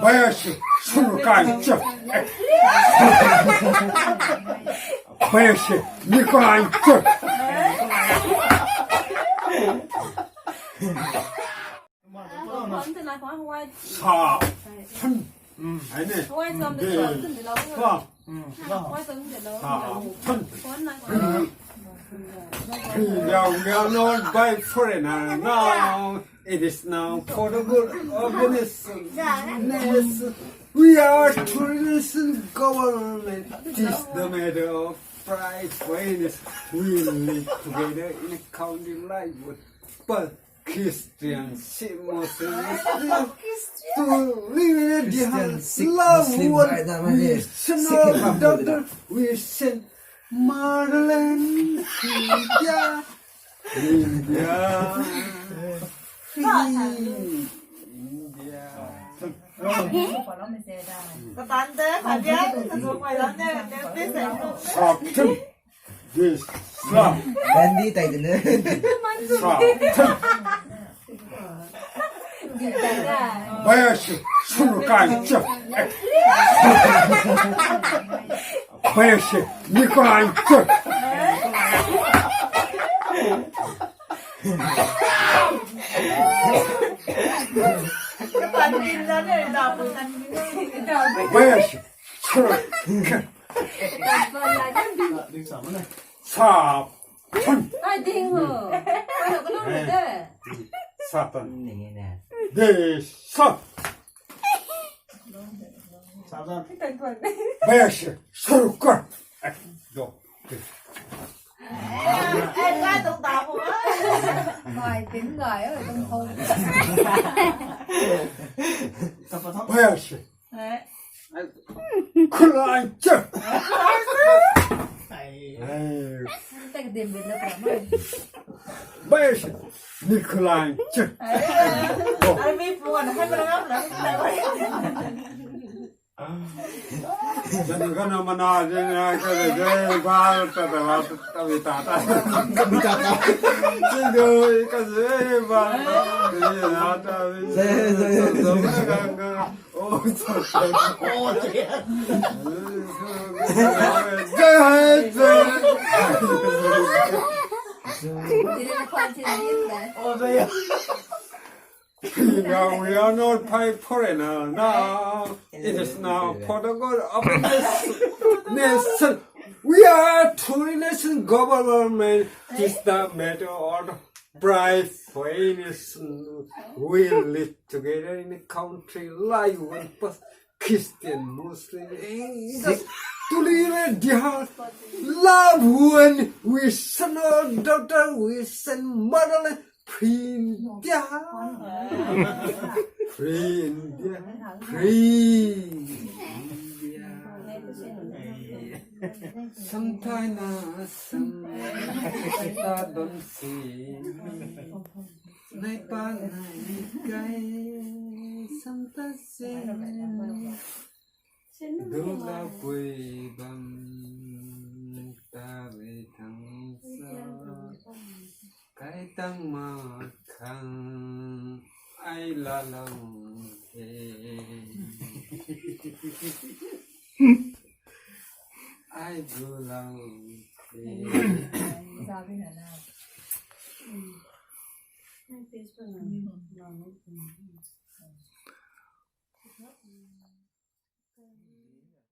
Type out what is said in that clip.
마야씨 손을까 있죠? 마야씨 니꺼나 있죠? 사천 아니네 사천 we are known by foreigner now. It is now for the good of the nation. We are tourists government. This the matter of pride when we live together in a country like but Christians, Muslims, to live in a love one. We send our daughter, we send Marlene, India, India, India. Satin, this slum. Dandy tayo din eh. Satin. 마야씨 손을까 있죠? 마야씨 니꺼나 있죠? 마야씨 손을 사천 Ai điên hả? Ai đâu có nói được đấy. 사천 Này nè. 네선 마야씨 손을 꺼 너 Ngoài tiếng gái ở trong thôn. 마야씨 큰일 있죠? 에이 Tay cái tiền Việt là phải mời. 마야씨 니콜라이 ጭ 저는 그나마 나중에 그래 발따다 왔다 위다다 지금 이까지 봐 나다 위다가 Đi lên khoan trên đấy. Now we are not by foreigner now. It is now for the good of the nation. We are tourist government. This the matter of bright nation. We live together in a country like one but Christian, Muslim, to live in their love when we send our daughter, we send mother. Free India, free India, free India. Sometimes I don't see nay ba nay cay, sometimes đâu là quê bằng ta về thằng xa. Cái tăng mà khăn ai là lòng thề ai vừa lòng thề Ra cái này nào. Hai tiếng rồi.